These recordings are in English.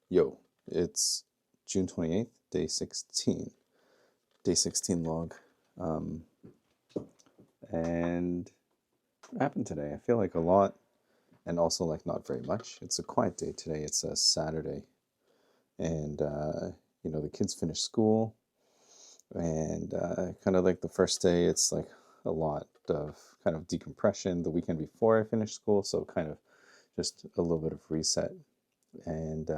Yo, it's June 28th, day 16. Day 16 log. Um, and what happened today? I feel like a lot and also like not very much. It's a quiet day today. It's a Saturday. And, the kids finished school. And kind of like the first day, it's like a lot of kind of decompression the weekend before I finished school. So kind of just a little bit of reset. And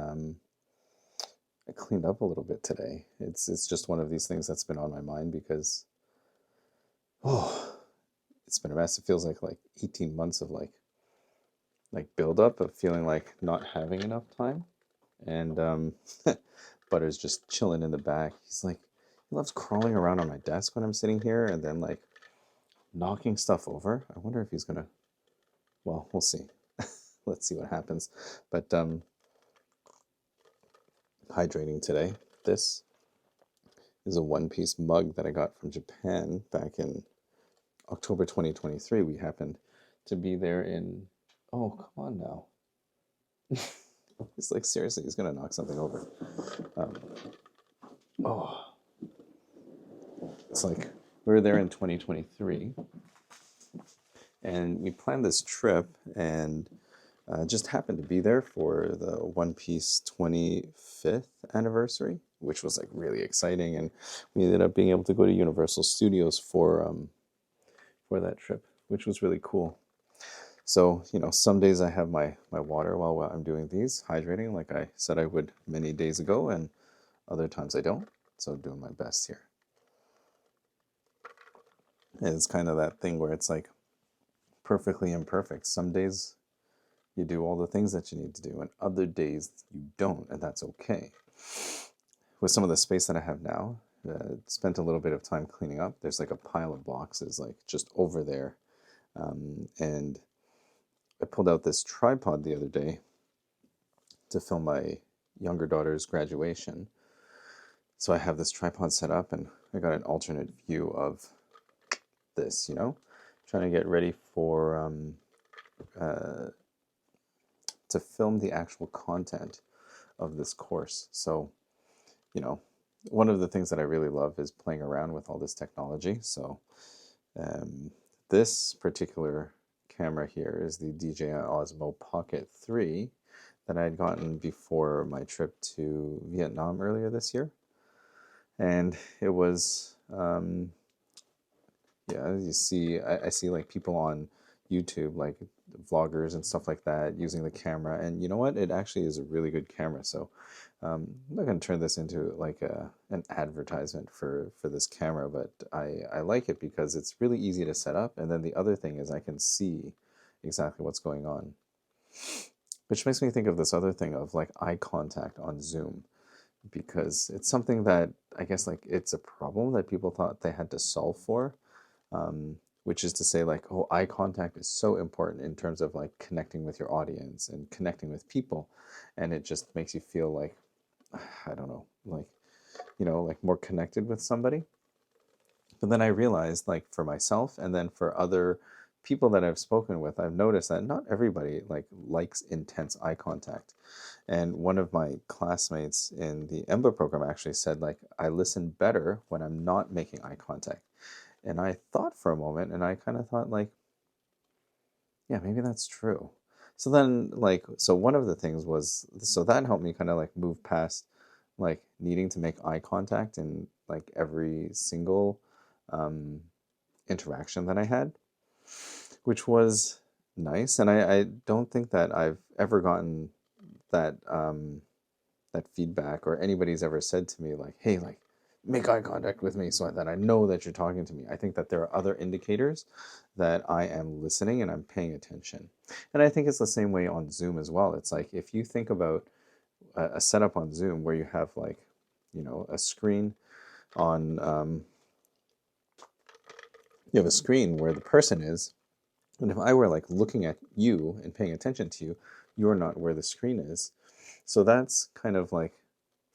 I cleaned up a little bit today. It's just one of these things that's been on my mind because oh, it's been a mess. It feels like 18 months of like build up of feeling like not having enough time. And Butter's just chilling in the back. He loves crawling around on my desk when I'm sitting here and then like knocking stuff over. I wonder if he's gonna, well, we'll see. Let's see what happens. But hydrating today. This is a one-piece mug that I got from Japan back in October 2023. We happened to be there in, oh, come on now. He's like, seriously, he's going to knock something over. Um, oh, it's like we were there in 2023 and we planned this trip and just happened to be there for the One Piece 25th anniversary, which was like really exciting. And we ended up being able to go to Universal Studios for that trip, which was really cool. So, some days I have my water while I'm doing these, hydrating like I said I would many days ago, and other times I don't. So I'm doing my best here. And it's kind of that thing where it's like perfectly imperfect. Some days you do all the things that you need to do, and other days you don't, and that's okay. With some of the space that I have now, spent a little bit of time cleaning up. There's like a pile of boxes like just over there. And I pulled out this tripod the other day to film my younger daughter's graduation. So I have this tripod set up and I got an alternate view of this, trying to get ready for to film the actual content of this course. So, one of the things that I really love is playing around with all this technology. So this particular camera here is the DJI Osmo Pocket 3 that I had gotten before my trip to Vietnam earlier this year. And it was, you see, I see like people on YouTube, like vloggers and stuff like that, using the camera. And you know what? It actually is a really good camera. So I'm not going to turn this into like an advertisement for this camera, but I like it because it's really easy to set up. And then the other thing is I can see exactly what's going on, which makes me think of this other thing of like eye contact on Zoom, because it's something that I guess like it's a problem that people thought they had to solve for, which is to say like, oh, eye contact is so important in terms of like connecting with your audience and connecting with people. And it just makes you feel like, I don't know, like, like more connected with somebody. But then I realized like for myself and then for other people that I've spoken with, I've noticed that not everybody like likes intense eye contact. And one of my classmates in the EMBA program actually said like, I listen better when I'm not making eye contact. And I thought for a moment and I kind of thought like, yeah, maybe that's true. So then like, so one of the things was, so that helped me kind of like move past like needing to make eye contact in like every single interaction that I had, which was nice. And I don't think that I've ever gotten that that feedback or anybody's ever said to me like, hey, like make eye contact with me so that I know that you're talking to me. I think that there are other indicators that I am listening and I'm paying attention. And I think it's the same way on Zoom as well. It's like if you think about a setup on Zoom where you have like, a screen on, you have a screen where the person is, and if I were like looking at you and paying attention to you, you're not where the screen is. So that's kind of like,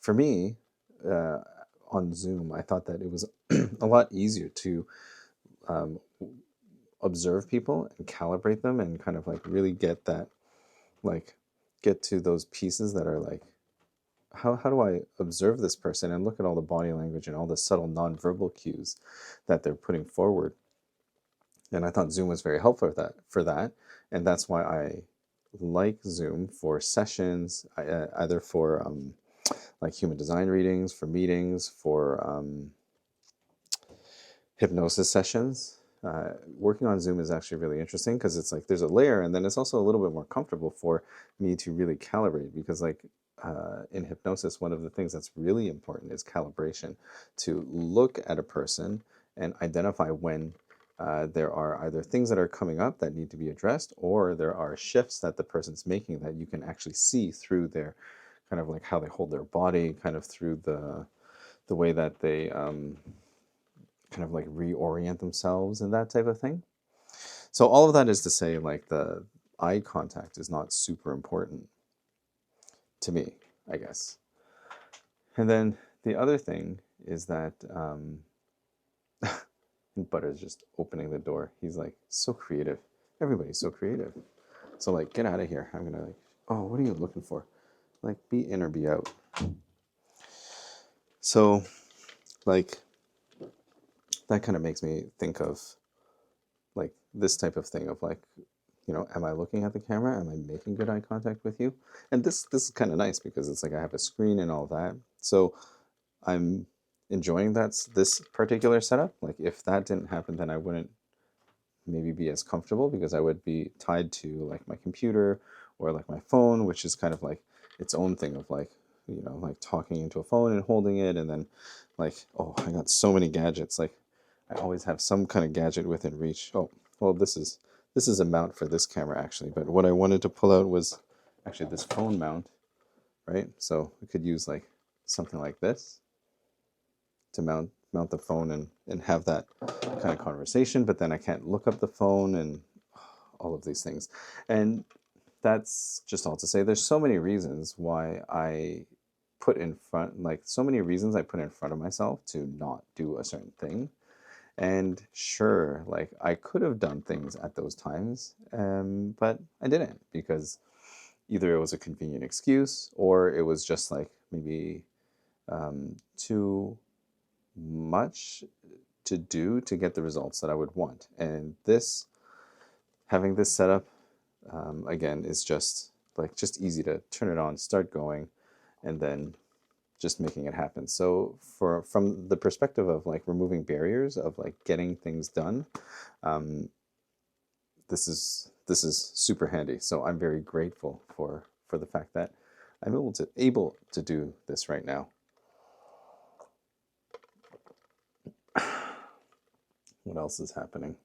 for me, uh, on Zoom, I thought that it was a lot easier to um, observe people and calibrate them and kind of like really get that, like, get to those pieces that are like how do I observe this person and look at all the body language and all the subtle nonverbal cues that they're putting forward? And I thought Zoom was very helpful for that, and that's why I like Zoom for sessions, either for like human design readings, for meetings, for hypnosis sessions. Working on Zoom is actually really interesting because it's like there's a layer, and then it's also a little bit more comfortable for me to really calibrate, because like in hypnosis, one of the things that's really important is calibration, to look at a person and identify when there are either things that are coming up that need to be addressed, or there are shifts that the person's making that you can actually see through their kind of like how they hold their body, kind of through the way that they kind of like reorient themselves and that type of thing. So all of that is to say, like, the eye contact is not super important to me, I guess. And then the other thing is that Butter's just opening the door. He's like so creative. Everybody's so creative. So like, get out of here. I'm gonna like, oh, what are you looking for? Like, be in or be out. So like, that kind of makes me think of like this type of thing of like, am I looking at the camera? Am I making good eye contact with you? And this is kind of nice because it's like I have a screen and all that. So I'm enjoying this particular setup. Like, if that didn't happen, then I wouldn't maybe be as comfortable, because I would be tied to like my computer or like my phone, which is kind of like its own thing of like, like talking into a phone and holding it, and then like, oh, I got so many gadgets. Like, I always have some kind of gadget within reach. Oh, well, this is a mount for this camera actually, but what I wanted to pull out was actually this phone mount, right? So we could use like something like this to mount the phone and have that kind of conversation, but then I can't look up the phone and all of these things. And that's just all to say there's so many reasons why I put in front, like so many reasons I put in front of myself to not do a certain thing. And sure, like I could have done things at those times, but I didn't, because either it was a convenient excuse, or it was just like maybe too much to do to get the results that I would want. And having this setup, again, is just easy to turn it on, start going, and then just making it happen. So from the perspective of like removing barriers of like getting things done, this is super handy. So I'm very grateful for the fact that I'm able to do this right now. What else is happening?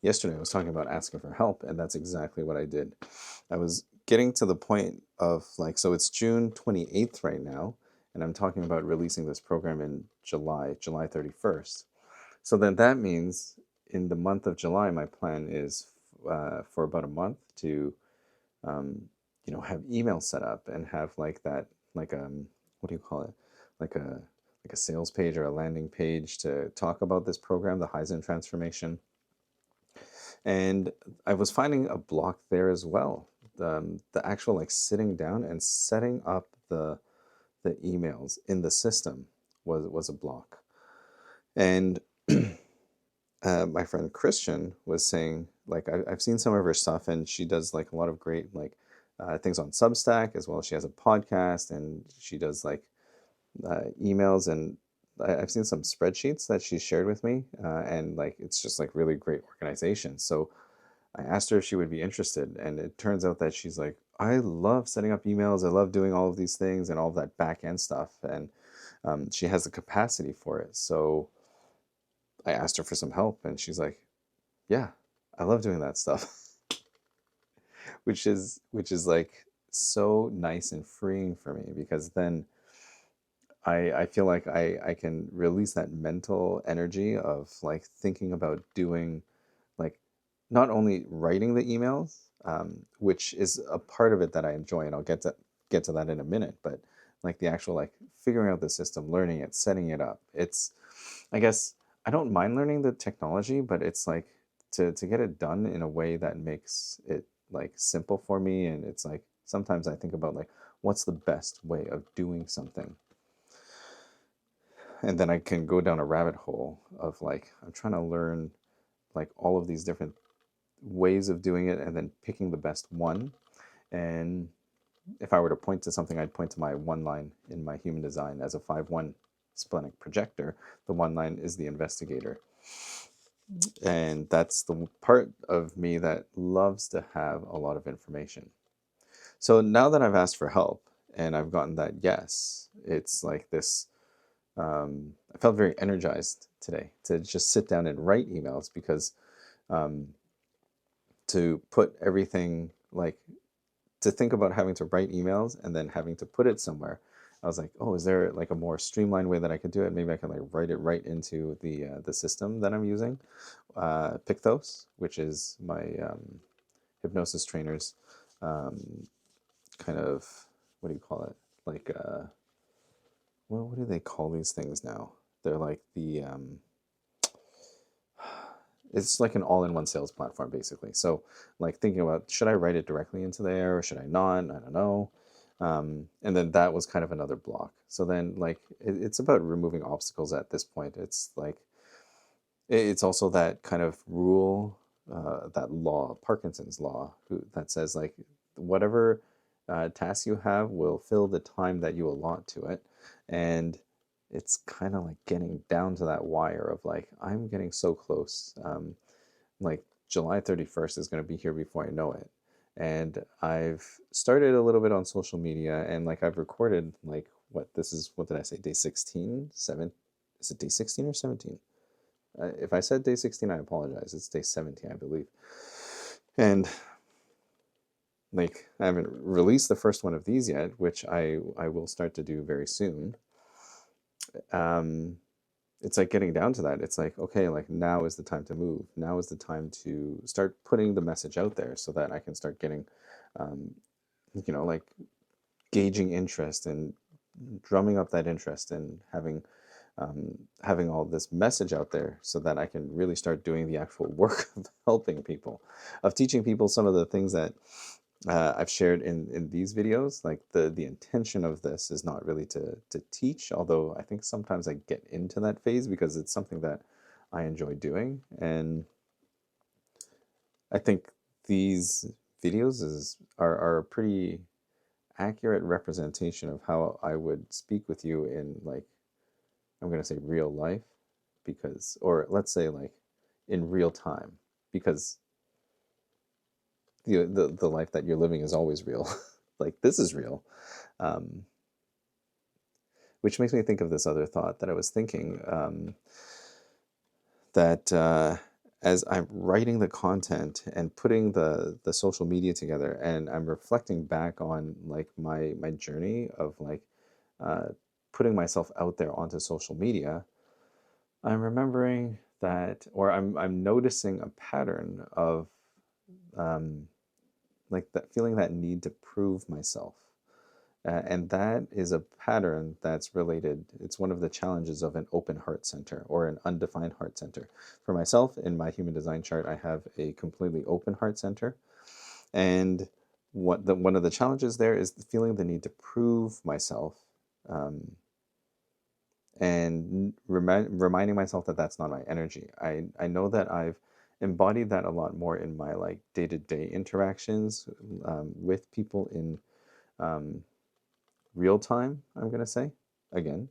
Yesterday I was talking about asking for help, and that's exactly what I did. I was getting to the point of like, so it's June 28th right now, and I'm talking about releasing this program in July 31st. So then that means in the month of July, my plan is for about a month to, have email set up and have like that, like what do you call it, like a sales page or a landing page to talk about this program, the Haizhen Transformation. And I was finding a block there as well. The actual like sitting down and setting up the emails in the system was a block. And my friend Christian was saying, like, I've seen some of her stuff, and she does like a lot of great like things on Substack as well. She has a podcast, and she does like emails, and I've seen some spreadsheets that she shared with me, and like it's just like really great organization. So I asked her if she would be interested, and it turns out that she's like, I love setting up emails, I love doing all of these things and all of that back end stuff, and she has the capacity for it. So I asked her for some help, and she's like, yeah, I love doing that stuff. which is like so nice and freeing for me, because then I feel like I can release that mental energy of like thinking about doing, like, not only writing the emails, which is a part of it that I enjoy, and I'll get to that in a minute, but like the actual like figuring out the system, learning it, setting it up. I guess I don't mind learning the technology, but it's like to get it done in a way that makes it like simple for me. And it's like sometimes I think about like, what's the best way of doing something. And then I can go down a rabbit hole of like, I'm trying to learn like all of these different ways of doing it and then picking the best one. And if I were to point to something, I'd point to my one line in my human design as a 5-1 splenic projector. The one line is the investigator. And that's the part of me that loves to have a lot of information. So now that I've asked for help and I've gotten that yes, it's like this. I felt very energized today to just sit down and write emails because to put everything like to think about having to write emails and then having to put it somewhere. I was like, oh, is there like a more streamlined way that I could do it? Maybe I can like write it right into the system that I'm using, Pictos, which is my hypnosis trainer's kind of, what do you call it? Like, well, what do they call these things now? They're like it's like an all-in-one sales platform, basically. So, like thinking about, should I write it directly into there or should I not? I don't know. And then that was kind of another block. So then, like, it's about removing obstacles at this point. It's like, it's also that kind of rule, that law, Parkinson's law, that says like, whatever task you have will fill the time that you allot to it. And it's kind of like getting down to that wire of like, I'm getting so close. Like July 31st is going to be here before I know it. And I've started a little bit on social media and like I've recorded like what did I say? Day 16, 7? Is it day 16 or 17? If I said day 16, I apologize. It's day 17, I believe. And like I haven't released the first one of these yet, which I will start to do very soon. It's like getting down to that. It's like, okay, like now is the time to move. Now is the time to start putting the message out there so that I can start getting, like gauging interest and drumming up that interest and having all this message out there so that I can really start doing the actual work of helping people, of teaching people some of the things that I've shared in these videos. Like the intention of this is not really to teach, although I think sometimes I get into that phase because it's something that I enjoy doing. And I think these videos are a pretty accurate representation of how I would speak with you in like, I'm going to say real life, because, or let's say like in real time, because the life that you're living is always real. Like this is real. Um, which makes me think of this other thought that I was thinking, that as I'm writing the content and putting the social media together, and I'm reflecting back on like my journey of like putting myself out there onto social media, I'm remembering that, or I'm noticing a pattern of like that feeling that need to prove myself. And that is a pattern that's related. It's one of the challenges of an open heart center or an undefined heart center. For myself, in my human design chart, I have a completely open heart center. And one of the challenges there is feeling the need to prove myself, and reminding myself that that's not my energy. I know that I've embodied that a lot more in my like day-to-day interactions with people in real time, I'm going to say. Again,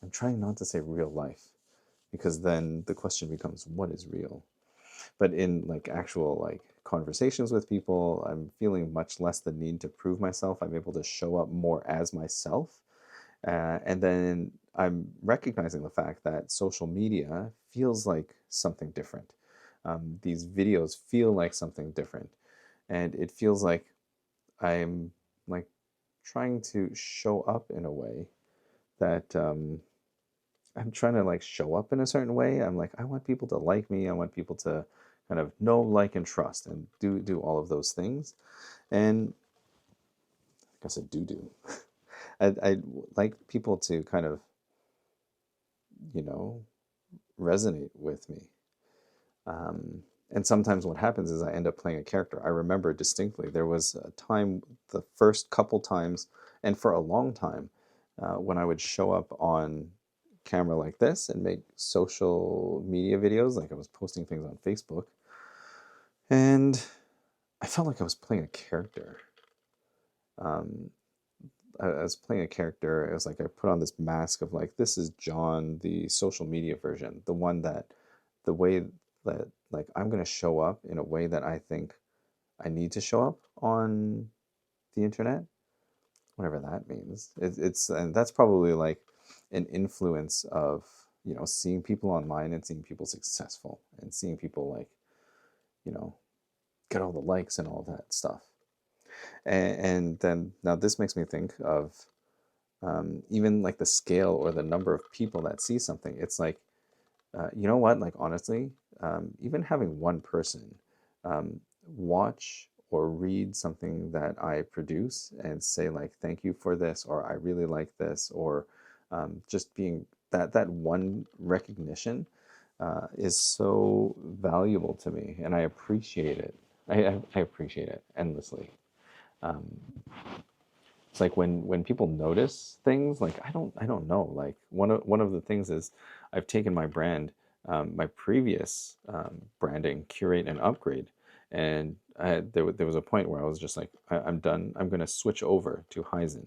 I'm trying not to say real life because then the question becomes, what is real? But in like actual like conversations with people, I'm feeling much less the need to prove myself. I'm able to show up more as myself. And then I'm recognizing the fact that social media feels like something different. These videos feel like something different. And it feels like I'm like trying to show up in a way that I'm trying to like show up in a certain way. I'm like, I want people to like me. I want people to kind of know, like, and trust and do all of those things. And I guess I do. I like people to kind of, you know, resonate with me. And sometimes what happens is I end up playing a character. I remember distinctly there was a time, the first couple times And for a long time, when I would show up on camera like this and make social media videos, like I was posting things on Facebook, and I felt like I was playing a character. Um, I was playing a character. It was like I put on this mask of like, this is John, the social media version, the one that, the way that like I'm gonna show up in a way that I think I need to show up on the internet, whatever that means. It's and that's probably like an influence of, you know, seeing people online and seeing people successful and seeing people like, you know, get all the likes and all that stuff. And then now this makes me think of even like the scale or the number of people that see something. It's like, you know what? Like honestly, even having one person um, watch or read something that I produce and say like, "Thank you for this," or "I really like this," or just being that one recognition is so valuable to me, and I appreciate it. I appreciate it endlessly. Um, it's like when people notice things, like I don't know, like one of the things is I've taken my brand, my previous branding, curate and upgrade, and there was a point where I was just like, I'm done, I'm going to switch over to Haizhen.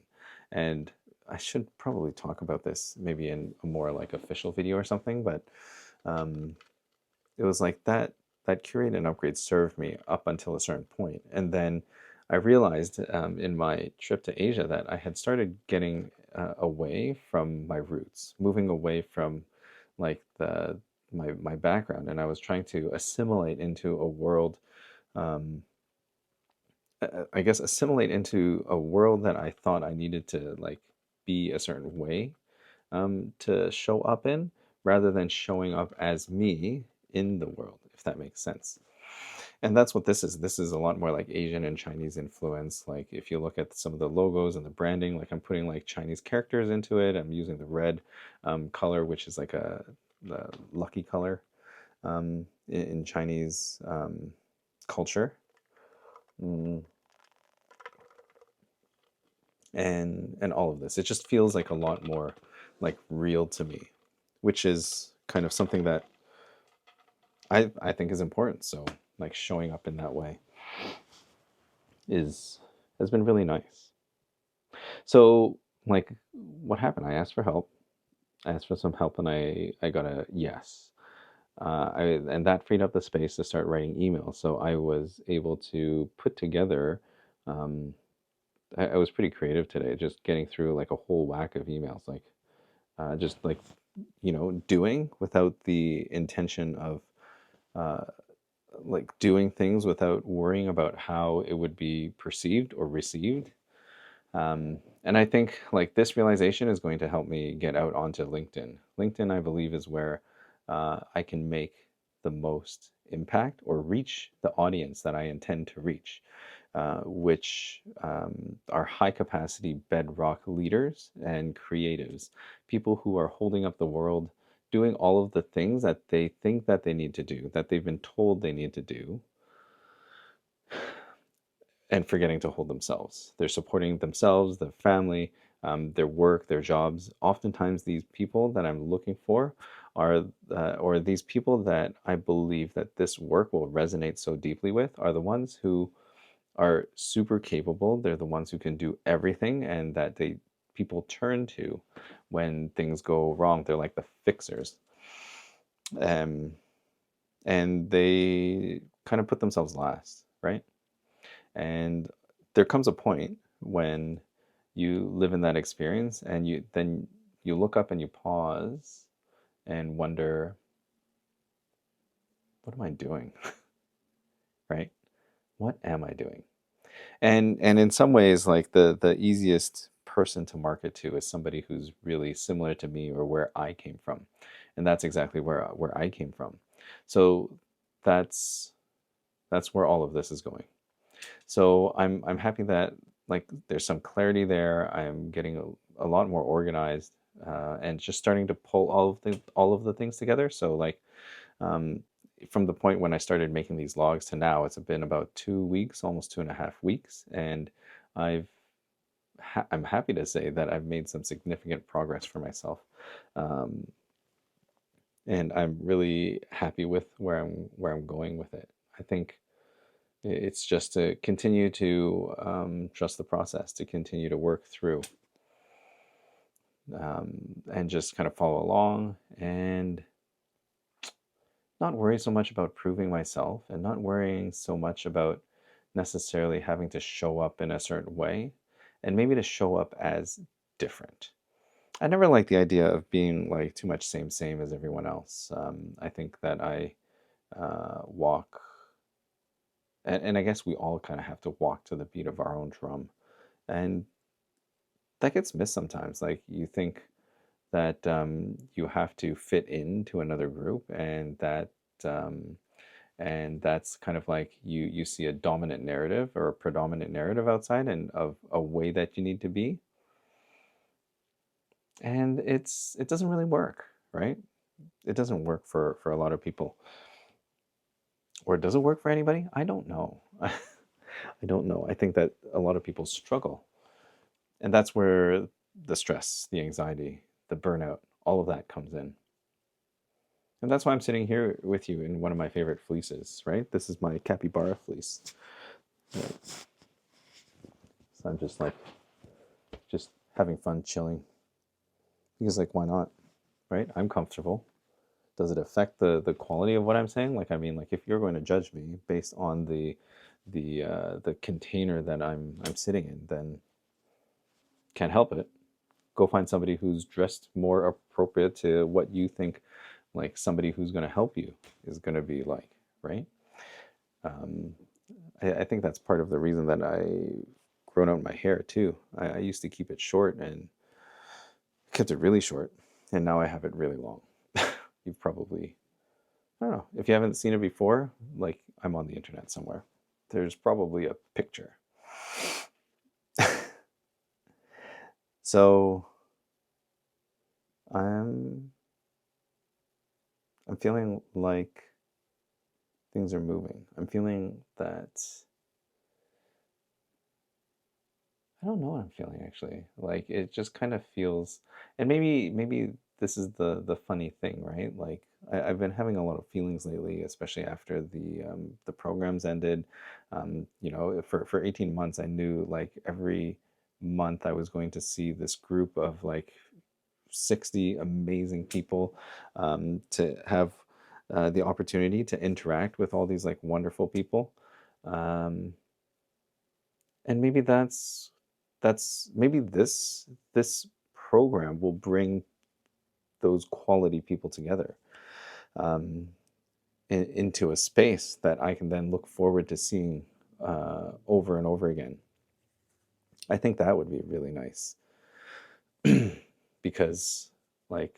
And I should probably talk about this maybe in a more like official video or something, but um, it was like that curate and upgrade served me up until a certain point, and then I realized in my trip to Asia that I had started getting away from my roots, moving away from like the my background, and I was trying to assimilate into a world. Um, I guess assimilate into a world that I thought I needed to like be a certain way to show up in, rather than showing up as me in the world, if that makes sense. And that's what this is. This is a lot more like Asian and Chinese influence. Like if you look at some of the logos and the branding, like I'm putting like Chinese characters into it. I'm using the red color, which is like the lucky color in Chinese culture. Mm. And all of this, it just feels like a lot more like real to me, which is kind of something that I think is important. So like showing up in that way is has been really nice. So like what happened? I asked for help. I asked for some help and I got a yes. And that freed up the space to start writing emails. So I was able to put together. Um, I was pretty creative today, just getting through like a whole whack of emails, like just like doing without the intention of uh, like doing things without worrying about how it would be perceived or received. And I think like this realization is going to help me get out onto LinkedIn. LinkedIn, I believe, is where I can make the most impact or reach the audience that I intend to reach, which are high capacity bedrock leaders and creatives, people who are holding up the world, doing all of the things that they think that they need to do, that they've been told they need to do, and forgetting to hold themselves. They're supporting themselves, their family, their work, their jobs. Oftentimes, these people that I'm looking for are, or these people that I believe that this work will resonate so deeply with, are the ones who are super capable. They're the ones who can do everything, and that people turn to when things go wrong. They're like the fixers, um, and they kind of put themselves last, right? And there comes a point when you live in that experience and you look up and you pause and wonder, what am I doing? Right? What am I doing? And in some ways, like the easiest person to market to is somebody who's really similar to me or where I came from. And that's exactly where I came from. So that's where all of this is going. So I'm happy that like there's some clarity there. I'm getting a lot more organized and just starting to pull all of the things together. So like um, from the point when I started making these logs to now, it's been about 2 weeks, almost 2.5 weeks, and I've I'm happy to say that I've made some significant progress for myself. Um, and I'm really happy with where I'm going with it. I think it's just to continue to trust the process, to continue to work through, and just kind of follow along and not worry so much about proving myself and not worrying so much about necessarily having to show up in a certain way and maybe to show up as different. I never liked the idea of being like too much same as everyone else. I think that I walk, and I guess we all kind of have to walk to the beat of our own drum. And that gets missed sometimes. Like you think that you have to fit into another group, um, and that's kind of like you see a dominant narrative or a predominant narrative outside and of a way that you need to be, and it doesn't really work, right? It doesn't work for a lot of people, or does it work for anybody? I don't know. I don't know. I think that a lot of people struggle, and that's where the stress, the anxiety, the burnout, all of that comes in. And that's why I'm sitting here with you in one of my favorite fleeces, right? This is my capybara fleece. Right. So I'm just having fun chilling. Because like why not? Right? I'm comfortable. Does it affect the quality of what I'm saying? Like I mean, like if you're going to judge me based on the container that I'm sitting in, then can't help it. Go find somebody who's dressed more appropriate to what you think like somebody who's going to help you is going to be like, right? Um, I think that's part of the reason that I grown out my hair too. I used to keep it short and kept it really short, and now I have it really long. You've probably, I don't know, if you haven't seen it before, like I'm on the internet somewhere. There's probably a picture. So I'm I'm feeling like things are moving. I'm feeling that I don't know what I'm feeling actually. Like it just kind of feels, and maybe this is the funny thing, right? Like I've been having a lot of feelings lately, especially after the programs ended. You know, for 18 months, I knew like every month I was going to see this group of like 60 amazing people, to have the opportunity to interact with all these like wonderful people. Um, and maybe that's maybe this program will bring those quality people together, um, into a space that I can then look forward to seeing over and over again. I think that would be really nice. Because like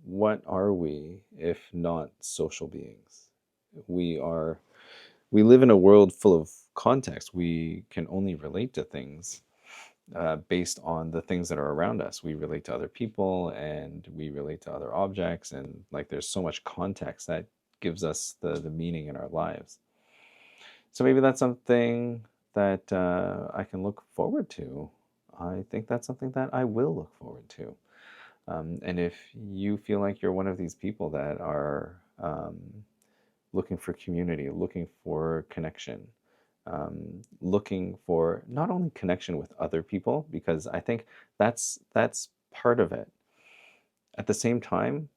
what are we if not social beings? we are we live in a world full of context. We can only relate to things based on the things that are around us. We relate to other people and we relate to other objects, and like there's so much context that gives us the meaning in our lives. So maybe that's something that I can look forward to. I think that's something that I will look forward to. And if you feel like you're one of these people that are looking for community, looking for connection, looking for not only connection with other people, because I think that's part of it. At the same time,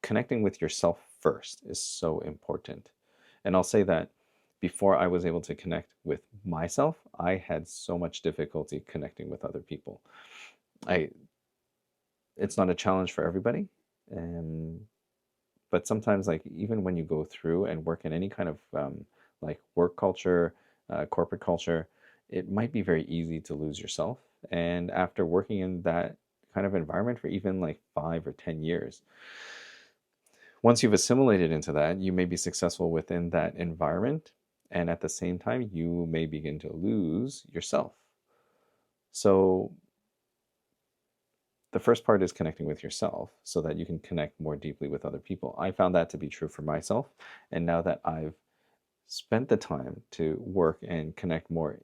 connecting with yourself first is so important. And I'll say that before I was able to connect with myself, I had so much difficulty connecting with other people. I It's not a challenge for everybody, and but sometimes like even when you go through and work in any kind of like work culture, corporate culture, it might be very easy to lose yourself. And after working in that kind of environment for even like 5 or 10 years, once you've assimilated into that, you may be successful within that environment, and at the same time you may begin to lose yourself. So the first part is connecting with yourself so that you can connect more deeply with other people. I found that to be true for myself. And now that I've spent the time to work and connect more,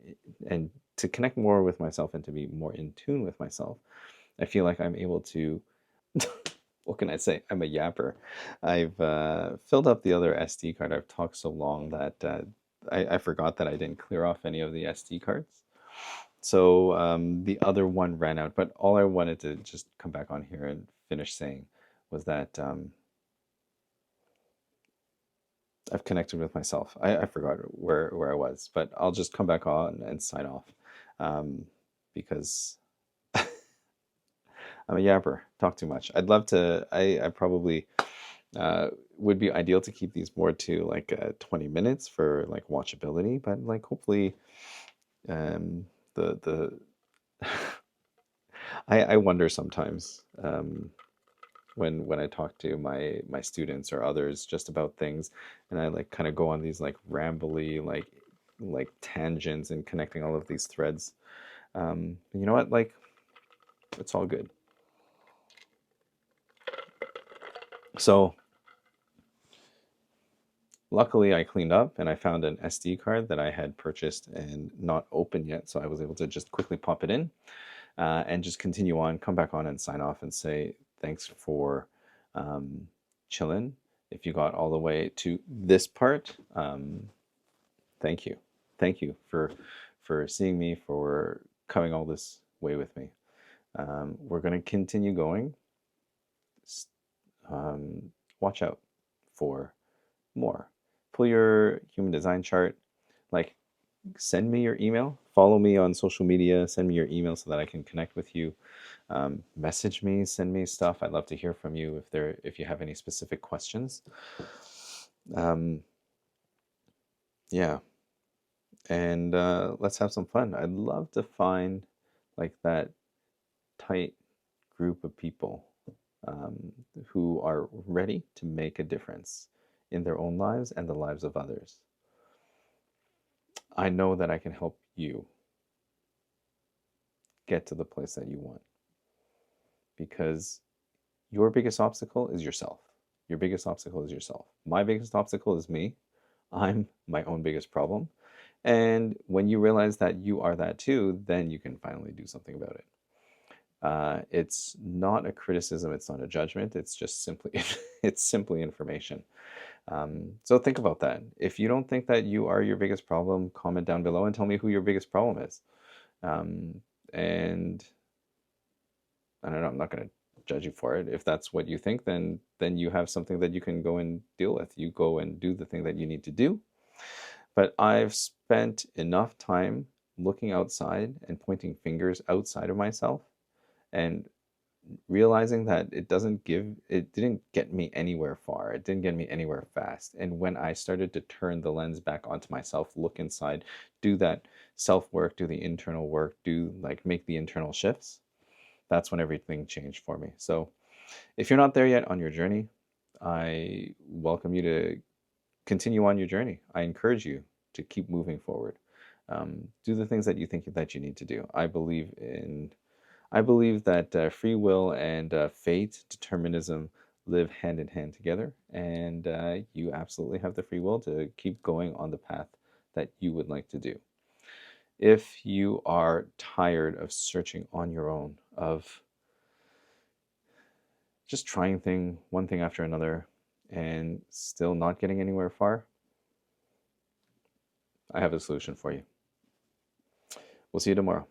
and to connect more with myself and to be more in tune with myself, I feel like I'm able to, what can I say? I'm a yapper. I've filled up the other SD card. I've talked so long that I forgot that I didn't clear off any of the SD cards. So the other one ran out, but all I wanted to just come back on here and finish saying was that I've connected with myself. I forgot where I was, but I'll just come back on and sign off because I'm a yapper, talk too much. I'd love to, I probably would be ideal to keep these more to like 20 minutes for like watchability, but like hopefully the I wonder sometimes when I talk to my students or others just about things, and I like kind of go on these like rambly like tangents and connecting all of these threads. You know what? Like it's all good. So luckily I cleaned up and I found an SD card that I had purchased and not open yet, so I was able to just quickly pop it in and just continue on, come back on and sign off and say thanks for chilling. If you got all the way to this part, thank you. Thank you for seeing me, for coming all this way with me. We're going to continue going. Watch out for more. Pull your human design chart. Like, send me your email. Follow me on social media. Send me your email so that I can connect with you. Message me. Send me stuff. I'd love to hear from you if you have any specific questions. Yeah, and let's have some fun. I'd love to find like that tight group of people who are ready to make a difference in their own lives and the lives of others. I know that I can help you get to the place that you want, because your biggest obstacle is yourself. Your biggest obstacle is yourself. My biggest obstacle is me. I'm my own biggest problem. And when you realize that you are that too, then you can finally do something about it. It's not a criticism. It's not a judgment. It's just simply, it's simply information. So think about that. If you don't think that you are your biggest problem, comment down below and tell me who your biggest problem is. And I don't know, I'm not going to judge you for it. If that's what you think, then you have something that you can go and deal with. You go and do the thing that you need to do. But I've spent enough time looking outside and pointing fingers outside of myself and realizing that it didn't get me anywhere far. It didn't get me anywhere fast. And when I started to turn the lens back onto myself, look inside, do that self work, do the internal work, make the internal shifts, that's when everything changed for me. So if you're not there yet on your journey, I welcome you to continue on your journey. I encourage you to keep moving forward. Do the things that you think that you need to do. I believe that free will and fate, determinism, live hand in hand together, and you absolutely have the free will to keep going on the path that you would like to do. If you are tired of searching on your own, of just trying one thing after another, and still not getting anywhere far, I have a solution for you. We'll see you tomorrow.